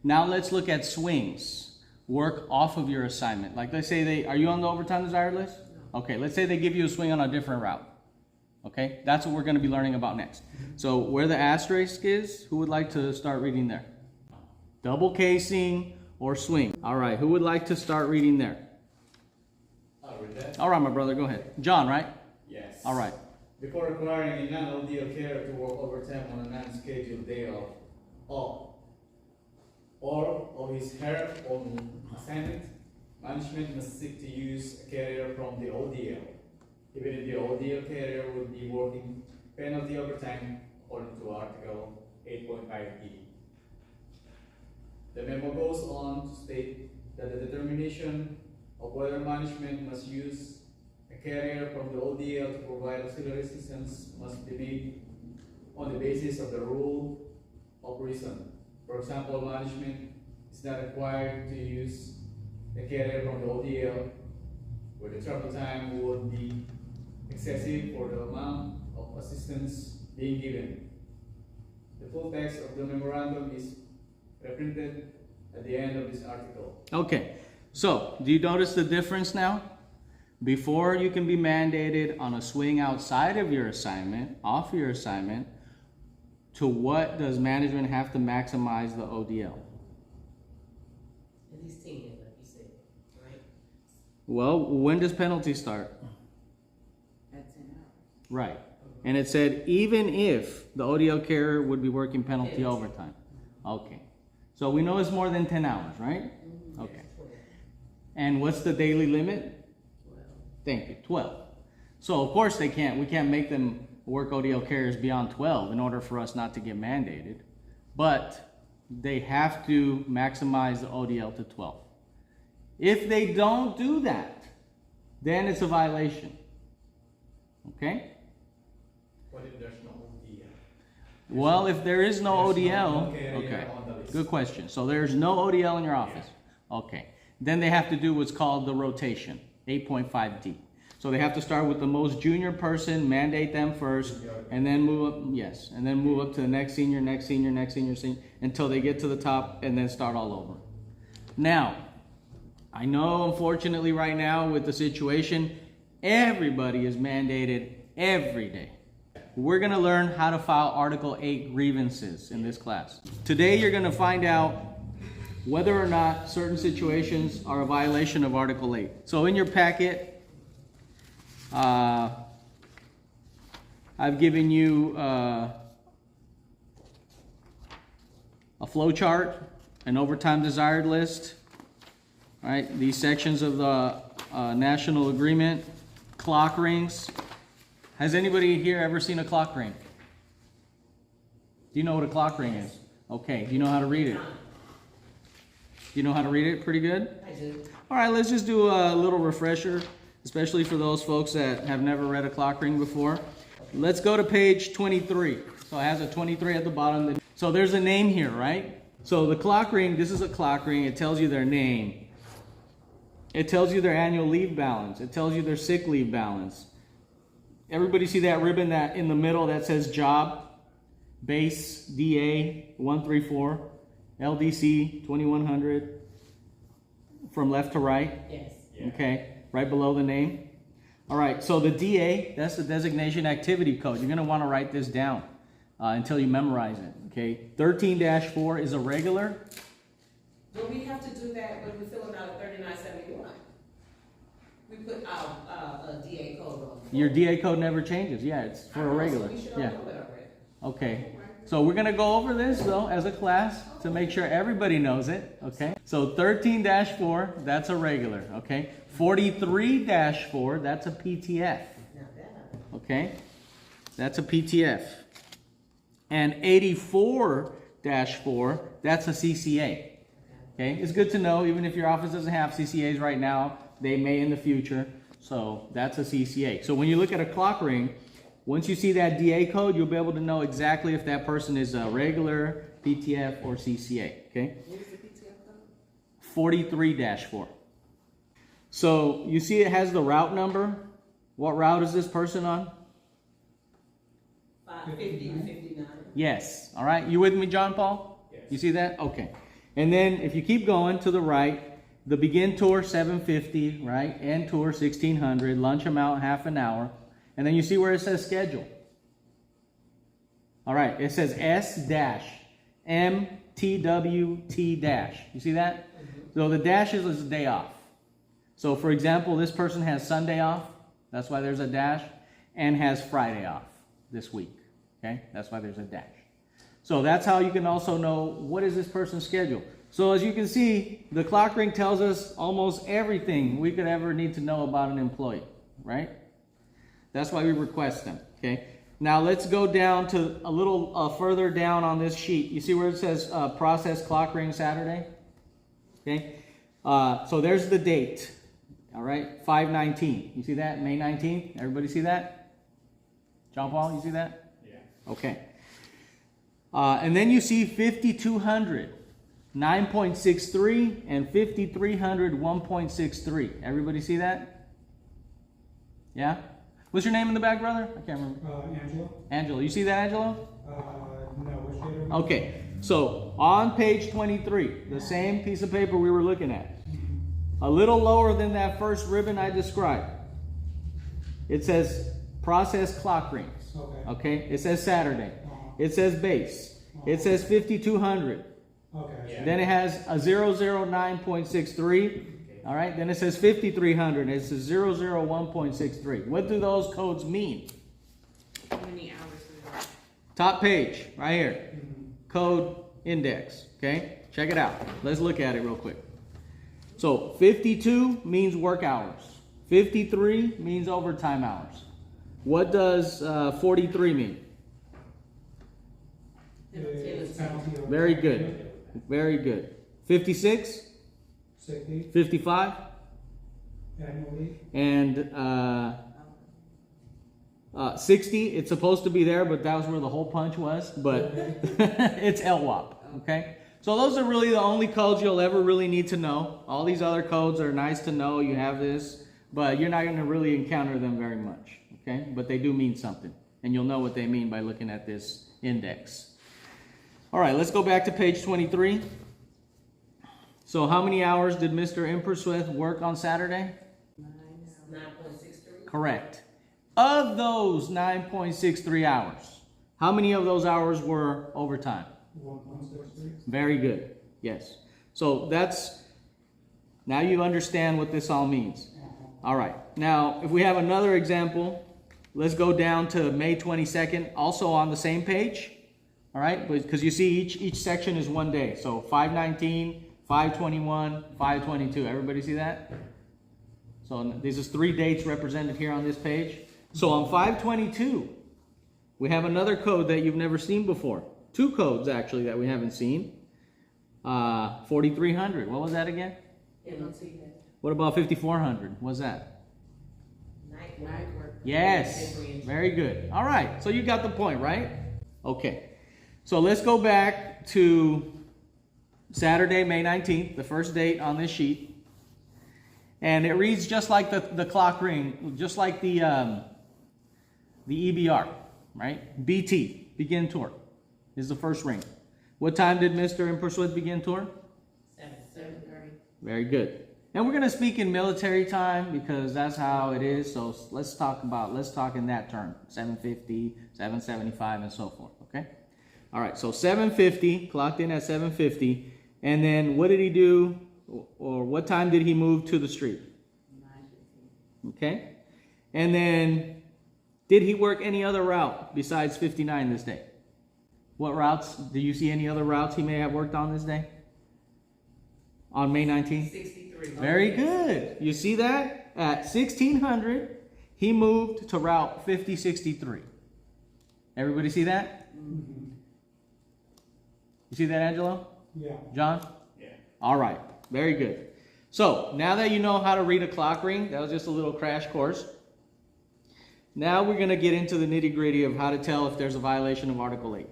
Now let's look at swings. Work off of your assignment. Like let's say are you on the overtime desired list? No. Okay, let's say they give you a swing on a different route. Okay, that's what we're going to be learning about next. So where the asterisk is, who would like to start reading there? Double casing or swing. All right, who would like to start reading there? I'll read that. All right, my brother, go ahead. John, right? Yes. All right. Before requiring a non-LDL carer to work overtime on a non-scheduled day off, or of his/her own assignment, management must seek to use a carrier from the ODL, even if the ODL carrier would be working penalty overtime according to Article 8.5E. The memo goes on to state that the determination of whether management must use a carrier from the ODL to provide auxiliary assistance must be made on the basis of the rule of reason. For example, management is not required to use a carrier from the ODL where the travel time would be excessive for the amount of assistance being given. The full text of the memorandum is reprinted at the end of this article. Okay, so do you notice the difference now? Before you can be mandated on a swing outside of your assignment, off your assignment, to what does management have to maximize the ODL? At least 10, like you said, right? Well, when does penalty start? At 10 hours. Right. And it said even if the ODL carrier would be working penalty overtime. Okay. So we know it's more than 10 hours, right? Okay. And what's the daily limit? 12. Thank you, 12. So of course we can't make them work ODL carriers beyond 12 in order for us not to get mandated. But they have to maximize the ODL to 12. If they don't do that, then it's a violation. Okay? What if there's no ODL? Well, if there is no There's ODL, no carrier okay, on the list. good question. So there's no ODL in your office. Okay. Then they have to do what's called the rotation, 8.5D. So they have to start with the most junior person, mandate them first, and then move up, yes, and then move up to the next senior, until they get to the top and then start all over. Now, I know unfortunately right now with the situation, everybody is mandated every day. We're going to learn how to file Article 8 grievances in this class. Today you're going to find out whether or not certain situations are a violation of Article 8. So in your packet, I've given you a flow chart, an overtime desired list, all right, these sections of the national agreement, clock rings. Has anybody here ever seen a clock ring? Do you know what a clock ring is? Okay, do you know how to read it? Do you know how to read it pretty good? I do. All right, let's just do a little refresher, especially for those folks that have never read a clock ring before. Let's go to page 23. So it has a 23 at the bottom. So there's a name here, right? So the clock ring, this is a clock ring. It tells you their name. It tells you their annual leave balance. It tells you their sick leave balance. Everybody see that ribbon that in the middle that says job, base, DA 134, LDC 2100, from left to right? Yes. Okay, right below the name. All right, so the DA, that's the designation activity code. You're gonna wanna write this down until you memorize it, okay? 13-4 is a regular. But we have to do that when we're filling out a 3971. We put our DA code on. Your DA code never changes, yeah, it's for a regular, So we should all yeah. know that already. Okay, so we're gonna go over this though as a class to make sure everybody knows it, okay? So 13-4, that's a regular, okay? 43-4, that's a PTF, Now that okay? That's a PTF. And 84-4, that's a CCA, okay? It's good to know, even if your office doesn't have CCAs right now, they may in the future, so that's a CCA. So when you look at a clock ring, once you see that DA code, you'll be able to know exactly if that person is a regular, PTF, or CCA, okay? What is the PTF code? 43-4. So you see it has the route number. What route is this person on? 550 to 59. Yes, all right. You with me, John Paul? Yes. You see that? Okay. And then if you keep going to the right, the begin tour 750, right? End tour 1600, lunch amount half an hour. And then you see where it says schedule. All right, it says S-MTWT-. You see that? So the dash is a day off. So for example, this person has Sunday off. That's why there's a dash. And has Friday off this week. Okay, that's why there's a dash. So that's how you can also know what is this person's schedule. So as you can see, the clock ring tells us almost everything we could ever need to know about an employee, right? That's why we request them, okay? Now let's go down to a little further down on this sheet. You see where it says process clock ring Saturday? Okay, so there's the date, all right, 5/19. You see that, May 19th? Everybody see that? John Paul, you see that? Yeah. Okay. And then you see 5200, 9.63, and 5300, 1.63. Everybody see that? Yeah? What's your name in the back, brother? I can't remember. Angelo? Angelo. You see that, Angelo? No, which date? Okay. So on page 23, the same piece of paper we were looking at, a little lower than that first ribbon I described, it says process clock rings. Okay. Okay? It says Saturday. It says base. It says 5200. Okay. Yeah. Then it has a 009.63. All right. Then it says 5300. It says 001.63. What do those codes mean? How many hours we got? Top page, right here. Code index. Okay. Check it out. Let's look at it real quick. So 52 means work hours. 53 means overtime hours. What does 43 mean? Very good. Very good. 56, 60, 55, annually. and 60. It's supposed to be there, but that was where the hole punch was. But it's LWAP. Okay. So those are really the only codes you'll ever really need to know. All these other codes are nice to know. You have this, but you're not going to really encounter them very much. Okay. But they do mean something, and you'll know what they mean by looking at this index. All right, let's go back to page 23. So how many hours did Mr. Imperswith work on Saturday? 9.63. Correct. Of those 9.63 hours, how many of those hours were overtime? 1.63. Very good. Yes. So that's, now you understand what this all means. All right. Now, if we have another example, let's go down to May 22nd, also on the same page. All right, because you see each section is one day. So 5/19, 5/21, 5/22. Everybody see that? So this is 3 dates represented here on this page. So on 5/22, we have another code that you've never seen before. 2 codes actually that we haven't seen. 4300. What was that again? What about 5400? What's that? Night work. Yes. Very good. All right. So you got the point, right? Okay. So let's go back to Saturday, May 19th, the first date on this sheet. And it reads just like the clock ring, just like the EBR, right? BT, begin tour, is the first ring. What time did Mr. Imperswith begin tour? 7:30. Very good. And we're going to speak in military time because that's how it is. So let's talk in that term, 7:50, 7:75, and so forth, okay? All right, so 7:50, clocked in at 7:50, and then what did he do, or what time did he move to the street? 9:15. Okay, and then did he work any other route besides 59 this day? What routes? Do you see any other routes he may have worked on this day? On May 19th? 63. Very good. You see that? At 1600, he moved to route 5063. Everybody see that? Mm-hmm. You see that, Angelo? Yeah. John? Yeah. All right. Very good. So now that you know how to read a clock ring, that was just a little crash course. Now we're going to get into the nitty-gritty of how to tell if there's a violation of Article 8.